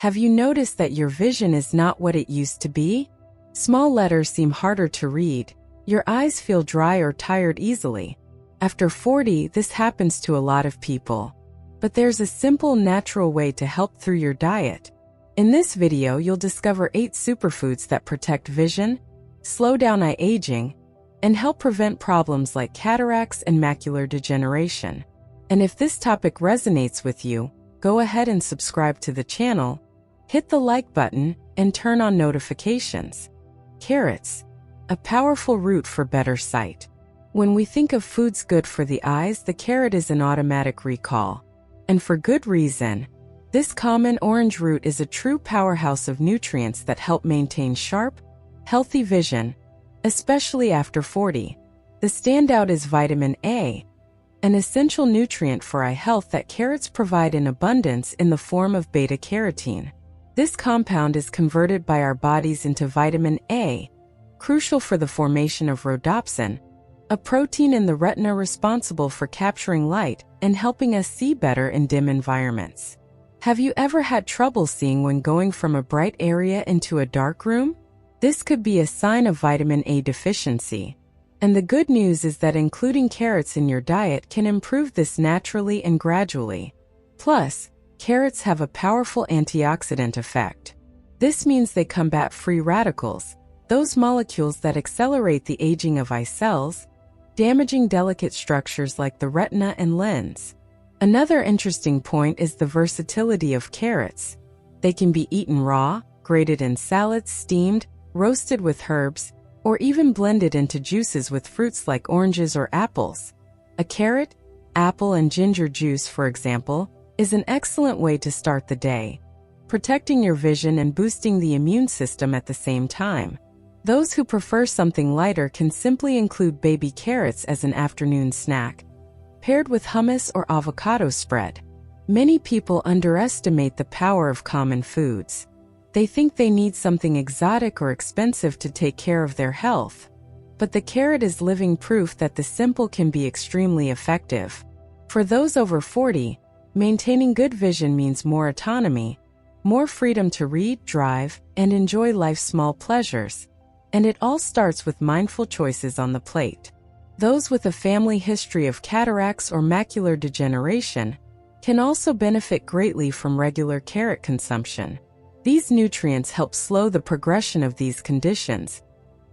Have you noticed that your vision is not what it used to be? Small letters seem harder to read. Your eyes feel dry or tired easily. After 40, this happens to a lot of people. But there's a simple, natural way to help through your diet. In this video, you'll discover 8 superfoods that protect vision, slow down eye aging, and help prevent problems like cataracts and macular degeneration. And if this topic resonates with you, go ahead and subscribe to the channel, hit the like button, and turn on notifications. Carrots, a powerful root for better sight. When we think of foods good for the eyes, the carrot is an automatic recall. And for good reason. This common orange root is a true powerhouse of nutrients that help maintain sharp, healthy vision, especially after 40. The standout is vitamin A, an essential nutrient for eye health that carrots provide in abundance in the form of beta-carotene. This compound is converted by our bodies into vitamin A, crucial for the formation of rhodopsin, a protein in the retina responsible for capturing light and helping us see better in dim environments. Have you ever had trouble seeing when going from a bright area into a dark room? This could be a sign of vitamin A deficiency. And the good news is that including carrots in your diet can improve this naturally and gradually. Plus, carrots have a powerful antioxidant effect. This means they combat free radicals, those molecules that accelerate the aging of eye cells, damaging delicate structures like the retina and lens. Another interesting point is the versatility of carrots. They can be eaten raw, grated in salads, steamed, roasted with herbs, or even blended into juices with fruits like oranges or apples. A carrot, apple, and ginger juice, for example, is an excellent way to start the day, protecting your vision and boosting the immune system at the same time. Those who prefer something lighter can simply include baby carrots as an afternoon snack, paired with hummus or avocado spread. Many people underestimate the power of common foods. They think they need something exotic or expensive to take care of their health. But the carrot is living proof that the simple can be extremely effective. For those over 40, maintaining good vision means more autonomy, more freedom to read, drive, and enjoy life's small pleasures. And it all starts with mindful choices on the plate. Those with a family history of cataracts or macular degeneration can also benefit greatly from regular carrot consumption. These nutrients help slow the progression of these conditions,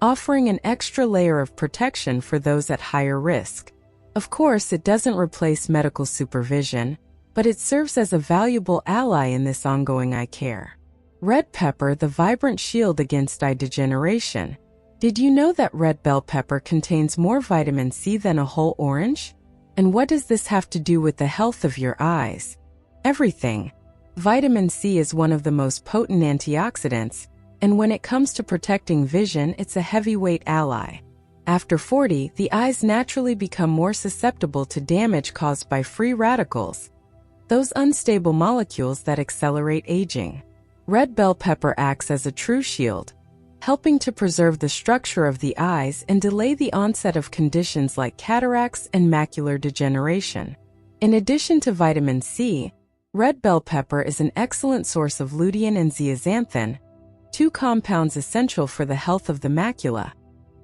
offering an extra layer of protection for those at higher risk. Of course, it doesn't replace medical supervision, but it serves as a valuable ally in this ongoing eye care. Red pepper, the vibrant shield against eye degeneration. Did you know that red bell pepper contains more vitamin C than a whole orange? And what does this have to do with the health of your eyes? Everything. Vitamin C is one of the most potent antioxidants, and when it comes to protecting vision, it's a heavyweight ally. After 40, the eyes naturally become more susceptible to damage caused by free radicals, those unstable molecules that accelerate aging. Red bell pepper acts as a true shield, helping to preserve the structure of the eyes and delay the onset of conditions like cataracts and macular degeneration. In addition to vitamin C, red bell pepper is an excellent source of lutein and zeaxanthin, 2 compounds essential for the health of the macula,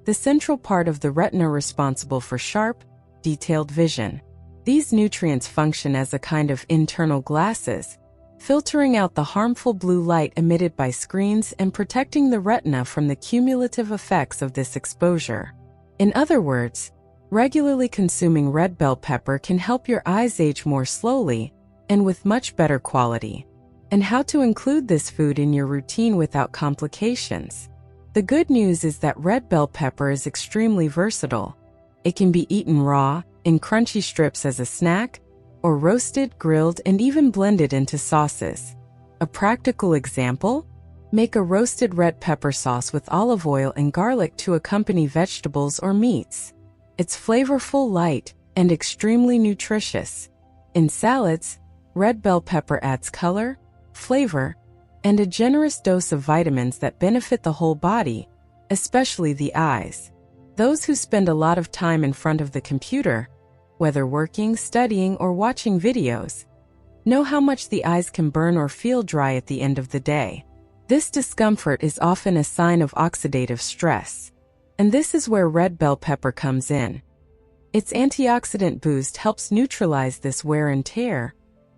the central part of the retina responsible for sharp, detailed vision. These nutrients function as a kind of internal glasses, filtering out the harmful blue light emitted by screens and protecting the retina from the cumulative effects of this exposure. In other words, regularly consuming red bell pepper can help your eyes age more slowly and with much better quality. And how to include this food in your routine without complications. The good news is that red bell pepper is extremely versatile. It can be eaten raw, in crunchy strips as a snack, or roasted, grilled, and even blended into sauces. A practical example? Make a roasted red pepper sauce with olive oil and garlic to accompany vegetables or meats. It's flavorful, light, and extremely nutritious. In salads, red bell pepper adds color, flavor, and a generous dose of vitamins that benefit the whole body, especially the eyes. Those who spend a lot of time in front of the computer, whether working, studying, or watching videos, Know how much the eyes can burn or feel dry at the end of the day. This discomfort is often a sign of oxidative stress. And this is where red bell pepper comes in. Its antioxidant boost helps neutralize this wear and tear,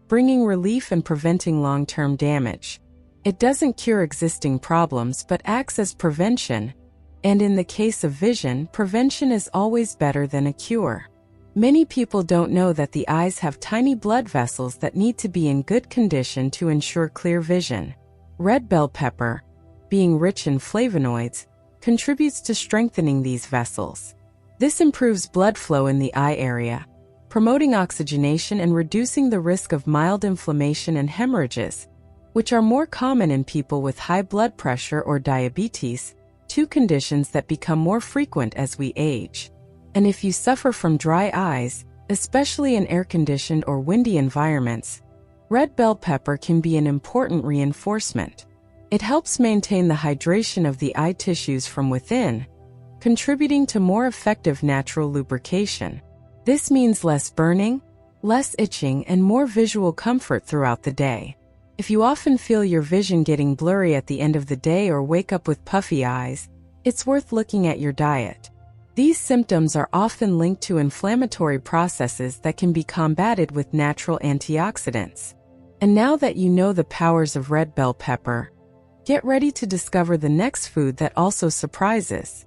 bringing relief and preventing long-term damage. It doesn't cure existing problems but acts as prevention, and in the case of vision, prevention is always better than a cure. Many people don't know that the eyes have tiny blood vessels that need to be in good condition to ensure clear vision. Red bell pepper, being rich in flavonoids, contributes to strengthening these vessels. This improves blood flow in the eye area, promoting oxygenation and reducing the risk of mild inflammation and hemorrhages, which are more common in people with high blood pressure or diabetes, two conditions that become more frequent as we age. And if you suffer from dry eyes, especially in air-conditioned or windy environments, red bell pepper can be an important reinforcement. It helps maintain the hydration of the eye tissues from within, contributing to more effective natural lubrication. This means less burning, less itching, and more visual comfort throughout the day. If you often feel your vision getting blurry at the end of the day or wake up with puffy eyes, it's worth looking at your diet. These symptoms are often linked to inflammatory processes that can be combated with natural antioxidants. And now that you know the powers of red bell pepper, get ready to discover the next food that also surprises.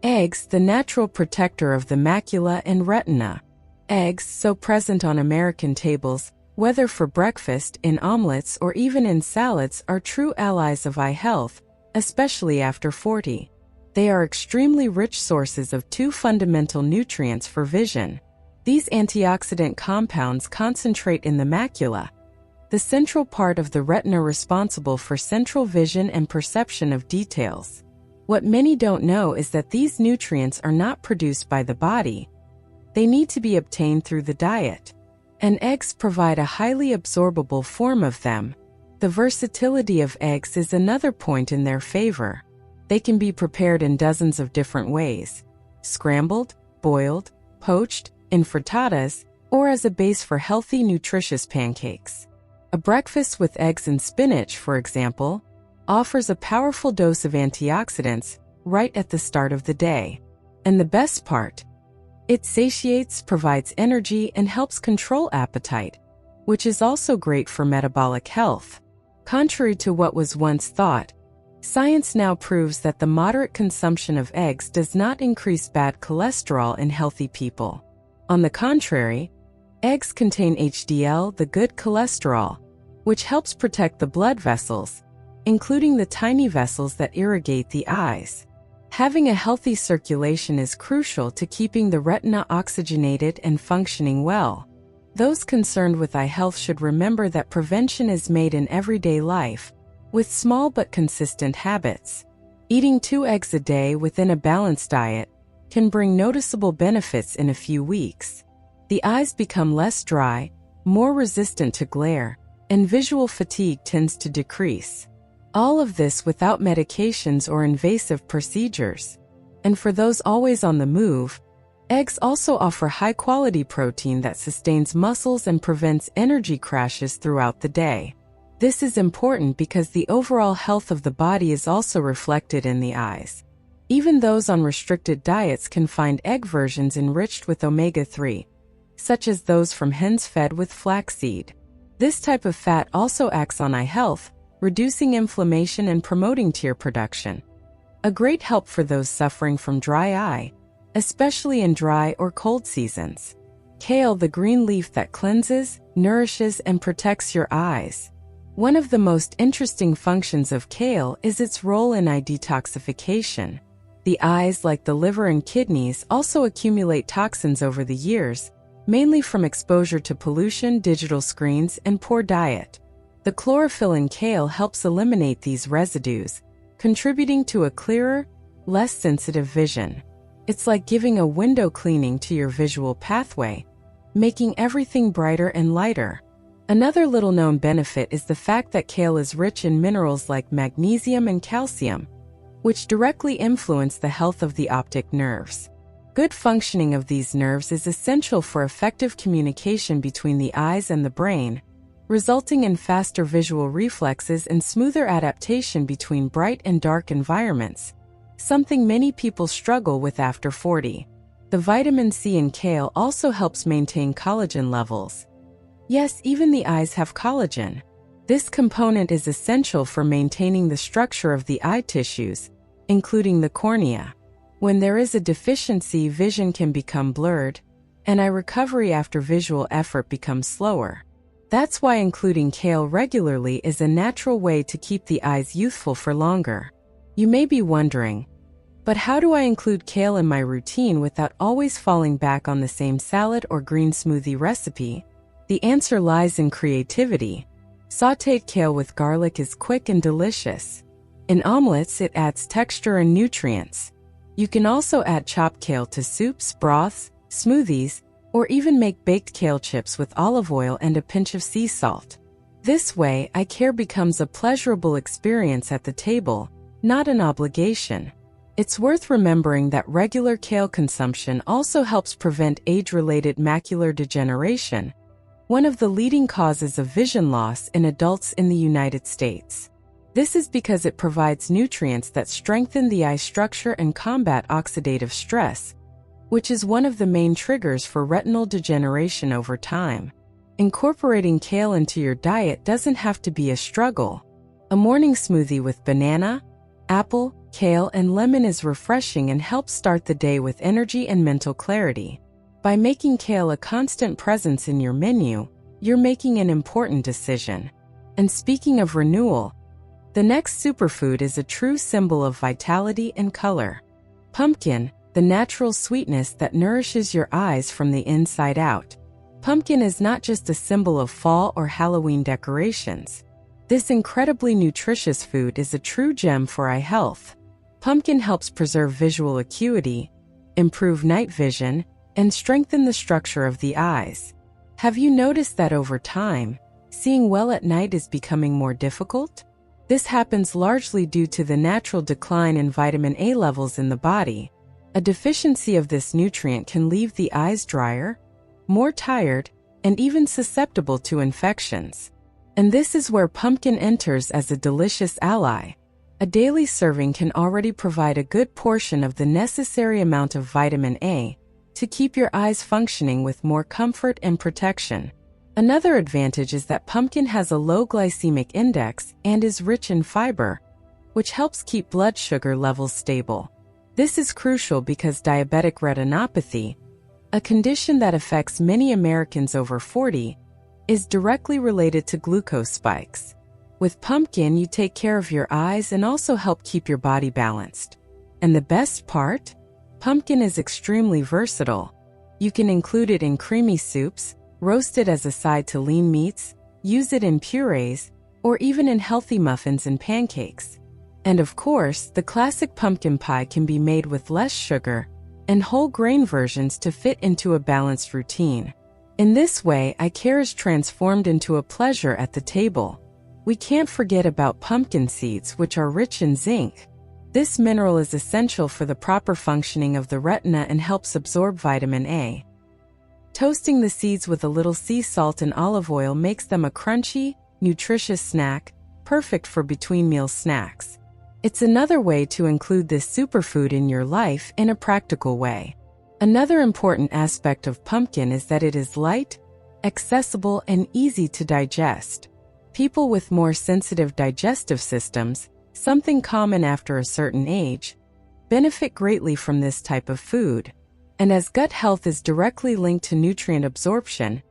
Eggs, the natural protector of the macula and retina. Eggs, so present on American tables, whether for breakfast, in omelets, or even in salads, are true allies of eye health, especially after 40. They are extremely rich sources of two fundamental nutrients for vision. These antioxidant compounds concentrate in the macula, the central part of the retina responsible for central vision and perception of details. What many don't know is that these nutrients are not produced by the body. They need to be obtained through the diet. And eggs provide a highly absorbable form of them. The versatility of eggs is another point in their favor. They can be prepared in dozens of different ways: scrambled, boiled, poached, in frittatas, or as a base for healthy, nutritious pancakes. A breakfast with eggs and spinach, for example, offers a powerful dose of antioxidants right at the start of the day. And the best part? It satiates, provides energy, and helps control appetite, which is also great for metabolic health. Contrary to what was once thought, science now proves that the moderate consumption of eggs does not increase bad cholesterol in healthy people. On the contrary, eggs contain HDL, the good cholesterol, which helps protect the blood vessels, including the tiny vessels that irrigate the eyes. Having a healthy circulation is crucial to keeping the retina oxygenated and functioning well. Those concerned with eye health should remember that prevention is made in everyday life, with small but consistent habits. Eating 2 eggs a day within a balanced diet can bring noticeable benefits in a few weeks. The eyes become less dry, more resistant to glare, and visual fatigue tends to decrease. All of this without medications or invasive procedures. And for those always on the move, eggs also offer high-quality protein that sustains muscles and prevents energy crashes throughout the day. This is important because the overall health of the body is also reflected in the eyes. Even those on restricted diets can find egg versions enriched with omega-3, such as those from hens fed with flaxseed. This type of fat also acts on eye health, reducing inflammation and promoting tear production. A great help for those suffering from dry eye, especially in dry or cold seasons. Kale, the green leaf that cleanses, nourishes, and protects your eyes. One of the most interesting functions of kale is its role in eye detoxification. The eyes, like the liver and kidneys, also accumulate toxins over the years, mainly from exposure to pollution, digital screens, and poor diet. The chlorophyll in kale helps eliminate these residues, contributing to a clearer, less sensitive vision. It's like giving a window cleaning to your visual pathway, making everything brighter and lighter. Another little-known benefit is the fact that kale is rich in minerals like magnesium and calcium, which directly influence the health of the optic nerves. Good functioning of these nerves is essential for effective communication between the eyes and the brain, resulting in faster visual reflexes and smoother adaptation between bright and dark environments, something many people struggle with after 40. The vitamin C in kale also helps maintain collagen levels. Yes, even the eyes have collagen. This component is essential for maintaining the structure of the eye tissues, including the cornea. When there is a deficiency, vision can become blurred, and eye recovery after visual effort becomes slower. That's why including kale regularly is a natural way to keep the eyes youthful for longer. You may be wondering, but how do I include kale in my routine without always falling back on the same salad or green smoothie recipe? The answer lies in creativity. Sautéed kale with garlic is quick and delicious. In omelets, it adds texture and nutrients. You can also add chopped kale to soups, broths, smoothies, or even make baked kale chips with olive oil and a pinch of sea salt. This way, eye care becomes a pleasurable experience at the table, not an obligation. It's worth remembering that regular kale consumption also helps prevent age-related macular degeneration, one of the leading causes of vision loss in adults in the United States. This is because it provides nutrients that strengthen the eye structure and combat oxidative stress, which is one of the main triggers for retinal degeneration over time. Incorporating kale into your diet doesn't have to be a struggle. A morning smoothie with banana, apple, kale, and lemon is refreshing and helps start the day with energy and mental clarity. By making kale a constant presence in your menu, you're making an important decision. And speaking of renewal, the next superfood is a true symbol of vitality and color. Pumpkin, the natural sweetness that nourishes your eyes from the inside out. Pumpkin is not just a symbol of fall or Halloween decorations. This incredibly nutritious food is a true gem for eye health. Pumpkin helps preserve visual acuity, improve night vision, and strengthen the structure of the eyes. Have you noticed that over time, seeing well at night is becoming more difficult? This happens largely due to the natural decline in vitamin A levels in the body. A deficiency of this nutrient can leave the eyes drier, more tired, and even susceptible to infections. And this is where pumpkin enters as a delicious ally. A daily serving can already provide a good portion of the necessary amount of vitamin A to keep your eyes functioning with more comfort and protection. Another advantage is that pumpkin has a low glycemic index and is rich in fiber, which helps keep blood sugar levels stable. This is crucial because diabetic retinopathy, a condition that affects many Americans over 40, is directly related to glucose spikes. With pumpkin, you take care of your eyes and also help keep your body balanced. And the best part? Pumpkin is extremely versatile. You can include it in creamy soups, roast it as a side to lean meats, use it in purees, or even in healthy muffins and pancakes. And of course, the classic pumpkin pie can be made with less sugar and whole grain versions to fit into a balanced routine. In this way, eye care is transformed into a pleasure at the table. We can't forget about pumpkin seeds, which are rich in zinc. This mineral is essential for the proper functioning of the retina and helps absorb vitamin A. Toasting the seeds with a little sea salt and olive oil makes them a crunchy, nutritious snack, perfect for between-meal snacks. It's another way to include this superfood in your life in a practical way. Another important aspect of pumpkin is that it is light, accessible, and easy to digest. People with more sensitive digestive systems, something common after a certain age, benefit greatly from this type of food. And as gut health is directly linked to nutrient absorption,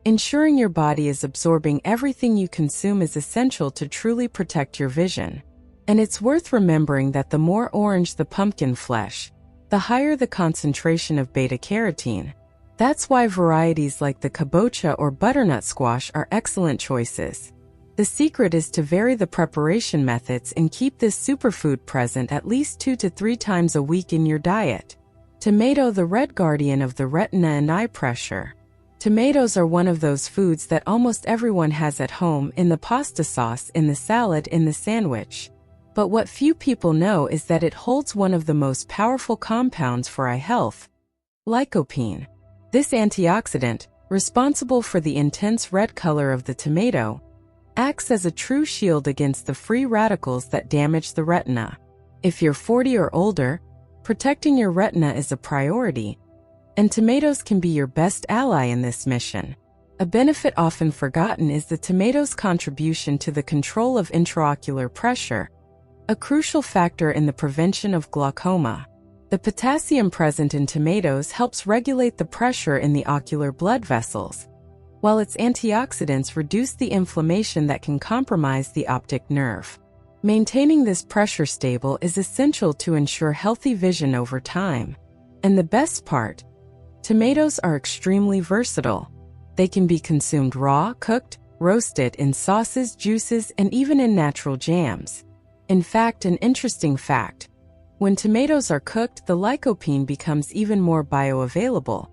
ensuring your body is absorbing everything you consume is essential to truly protect your vision. And it's worth remembering that the more orange the pumpkin flesh, the higher the concentration of beta-carotene. That's why varieties like the kabocha or butternut squash are excellent choices. The secret is to vary the preparation methods and keep this superfood present at least 2 to 3 times a week in your diet. Tomato, the red guardian of the retina and eye pressure. Tomatoes are one of those foods that almost everyone has at home, in the pasta sauce, in the salad, in the sandwich. But what few people know is that it holds one of the most powerful compounds for eye health, lycopene. This antioxidant, responsible for the intense red color of the tomato, acts as a true shield against the free radicals that damage the retina. If you're 40 or older, protecting your retina is a priority, and tomatoes can be your best ally in this mission. A benefit often forgotten is the tomato's contribution to the control of intraocular pressure, a crucial factor in the prevention of glaucoma. The potassium present in tomatoes helps regulate the pressure in the ocular blood vessels, while its antioxidants reduce the inflammation that can compromise the optic nerve. Maintaining this pressure stable is essential to ensure healthy vision over time. And the best part, tomatoes are extremely versatile. They can be consumed raw, cooked, roasted, in sauces, juices, and even in natural jams. In fact, an interesting fact, when tomatoes are cooked, the lycopene becomes even more bioavailable.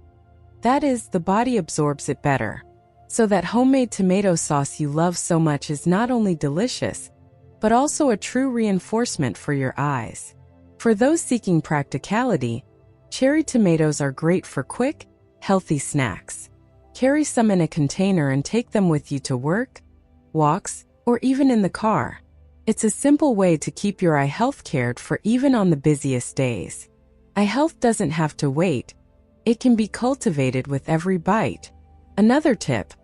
That is, the body absorbs it better. So that homemade tomato sauce you love so much is not only delicious, but also a true reinforcement for your eyes. For those seeking practicality, cherry tomatoes are great for quick, healthy snacks. Carry some in a container and take them with you to work, walks, or even in the car. It's a simple way to keep your eye health cared for even on the busiest days. Eye health doesn't have to wait. It can be cultivated with every bite. Another tip: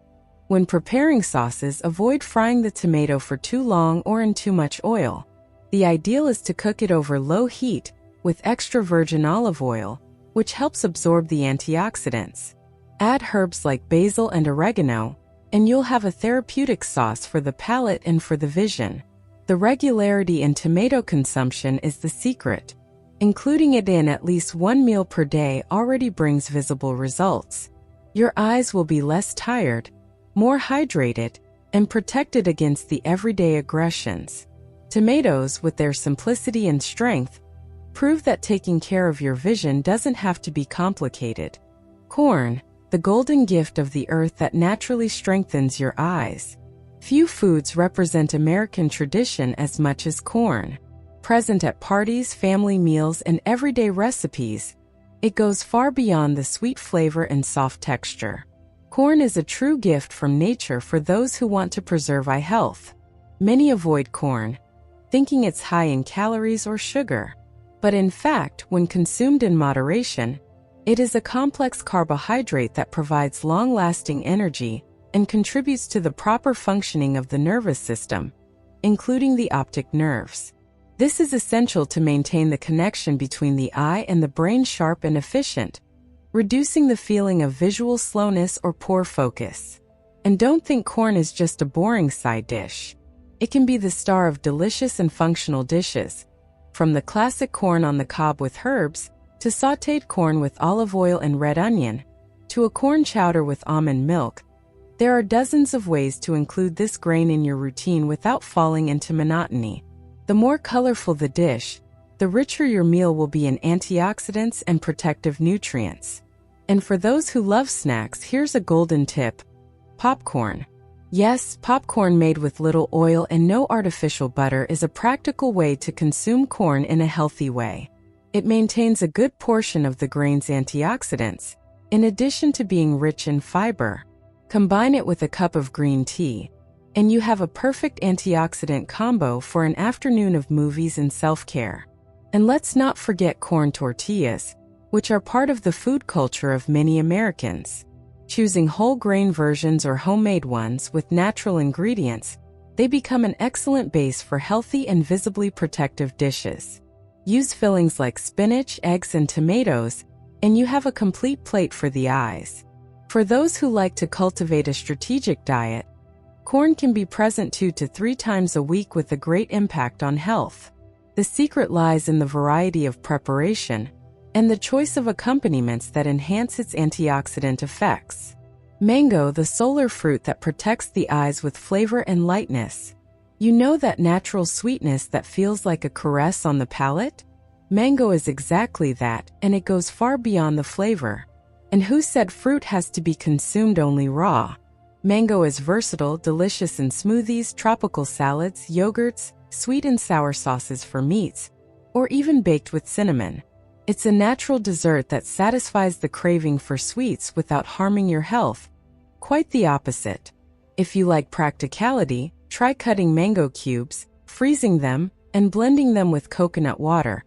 when preparing sauces, avoid frying the tomato for too long or in too much oil. The ideal is to cook it over low heat with extra virgin olive oil, which helps absorb the antioxidants. Add herbs like basil and oregano, and you'll have a therapeutic sauce for the palate and for the vision. The regularity in tomato consumption is the secret. Including it in at least one meal per day already brings visible results. Your eyes will be less tired, more hydrated, and protected against the everyday aggressions. Tomatoes, with their simplicity and strength, prove that taking care of your vision doesn't have to be complicated. Corn, the golden gift of the earth that naturally strengthens your eyes. Few foods represent American tradition as much as corn. Present at parties, family meals, and everyday recipes, it goes far beyond the sweet flavor and soft texture. Corn is a true gift from nature for those who want to preserve eye health. Many avoid corn, thinking it's high in calories or sugar. But in fact, when consumed in moderation, it is a complex carbohydrate that provides long-lasting energy and contributes to the proper functioning of the nervous system, including the optic nerves. This is essential to maintain the connection between the eye and the brain sharp and efficient, reducing the feeling of visual slowness or poor focus. And don't think corn is just a boring side dish. It can be the star of delicious and functional dishes, from the classic corn on the cob with herbs, to sautéed corn with olive oil and red onion, to a corn chowder with almond milk. There are dozens of ways to include this grain in your routine without falling into monotony. The more colorful the dish, the richer your meal will be in antioxidants and protective nutrients. And for those who love snacks, here's a golden tip: popcorn. Yes, popcorn made with little oil and no artificial butter is a practical way to consume corn in a healthy way. It maintains a good portion of the grain's antioxidants, in addition to being rich in fiber. Combine it with a cup of green tea, and you have a perfect antioxidant combo for an afternoon of movies and self-care. And let's not forget corn tortillas, which are part of the food culture of many Americans. Choosing whole grain versions or homemade ones with natural ingredients, they become an excellent base for healthy and visibly protective dishes. Use fillings like spinach, eggs, and tomatoes, and you have a complete plate for the eyes. For those who like to cultivate a strategic diet, corn can be present 2 to 3 times a week with a great impact on health. The secret lies in the variety of preparation and the choice of accompaniments that enhance its antioxidant effects. Mango, the solar fruit that protects the eyes with flavor and lightness. You know that natural sweetness that feels like a caress on the palate? Mango is exactly that, and it goes far beyond the flavor. And who said fruit has to be consumed only raw? Mango is versatile, delicious in smoothies, tropical salads, yogurts, sweet and sour sauces for meats, or even baked with cinnamon. It's a natural dessert that satisfies the craving for sweets without harming your health, Quite the opposite. If you like practicality, try cutting mango cubes, freezing them, and blending them with coconut water.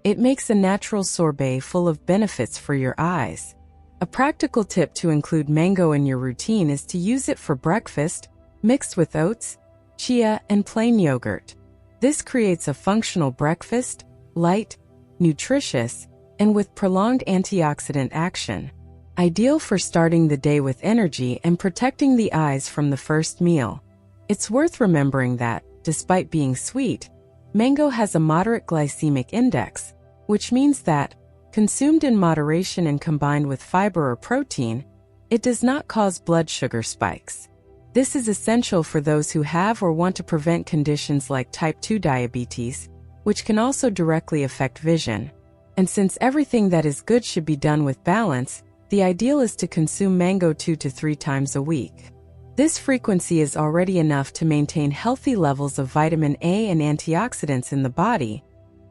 It makes a natural sorbet full of benefits for your eyes. A practical tip to include mango in your routine is to use it for breakfast, mixed with oats, chia, and plain yogurt. This creates a functional breakfast, light, nutritious, and with prolonged antioxidant action. Ideal for starting the day with energy and protecting the eyes from the first meal. It's worth remembering that, despite being sweet, mango has a moderate glycemic index, which means that, consumed in moderation and combined with fiber or protein, it does not cause blood sugar spikes. This is essential for those who have or want to prevent conditions like type 2 diabetes, which can also directly affect vision. And since everything that is good should be done with balance, the ideal is to consume mango 2 to 3 times a week. This frequency is already enough to maintain healthy levels of vitamin A and antioxidants in the body,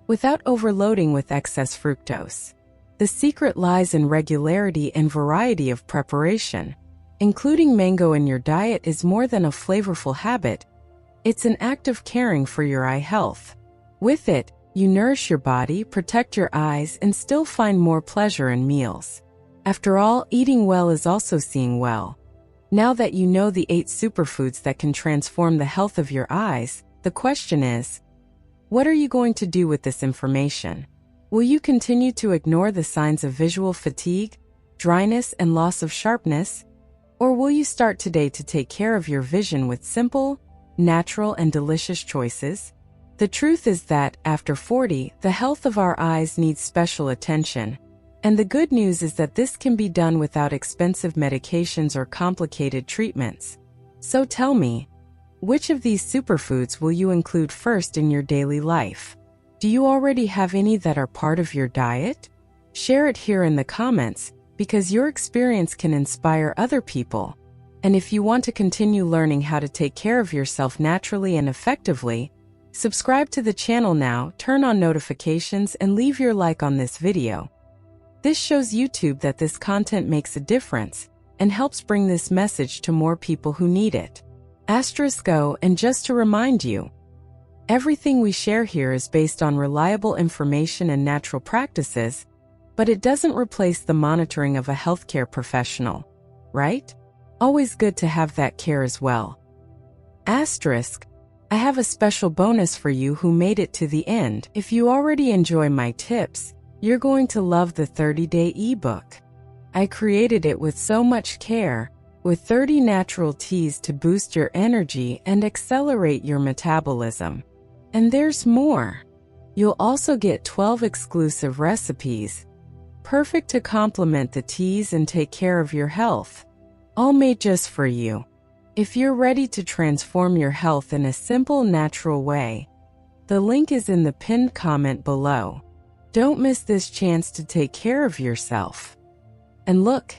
without overloading with excess fructose. The secret lies in regularity and variety of preparation. Including mango in your diet is more than a flavorful habit. It's an act of caring for your eye health. With it, you nourish your body, protect your eyes, and still find more pleasure in meals. After all, eating well is also seeing well. Now that you know the 8 superfoods that can transform the health of your eyes, the question is, what are you going to do with this information? Will you continue to ignore the signs of visual fatigue, dryness, and loss of sharpness? Or will you start today to take care of your vision with simple, natural, and delicious choices? The truth is that, after 40, the health of our eyes needs special attention. And the good news is that this can be done without expensive medications or complicated treatments. So tell me, which of these superfoods will you include first in your daily life? Do you already have any that are part of your diet? Share it here in the comments, because your experience can inspire other people. And if you want to continue learning how to take care of yourself naturally and effectively, subscribe to the channel now, turn on notifications, and leave your like on this video. This shows YouTube that this content makes a difference and helps bring this message to more people who need it. *O, and just to remind you, everything we share here is based on reliable information and natural practices, but it doesn't replace the monitoring of a healthcare professional, right? Always good to have that care as well. I have a special bonus for you who made it to the end. If you already enjoy my tips, you're going to love the 30-day ebook. I created it with so much care, with 30 natural teas to boost your energy and accelerate your metabolism. And there's more. You'll also get 12 exclusive recipes, perfect to complement the teas and take care of your health, all made just for you. If you're ready to transform your health in a simple, natural way, the link is in the pinned comment below. Don't miss this chance to take care of yourself. And look,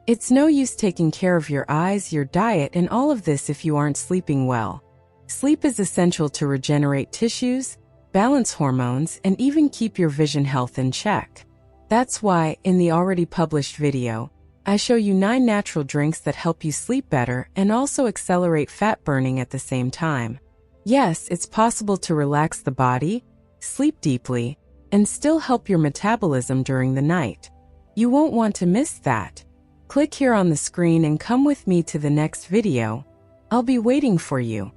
it's no use taking care of your eyes, your diet, and all of this if you aren't sleeping well. Sleep is essential to regenerate tissues, balance hormones, and even keep your vision health in check. That's why, in the already published video, I show you 9 natural drinks that help you sleep better and also accelerate fat burning at the same time. Yes, it's possible to relax the body, sleep deeply, and still help your metabolism during the night. You won't want to miss that. Click here on the screen and come with me to the next video. I'll be waiting for you.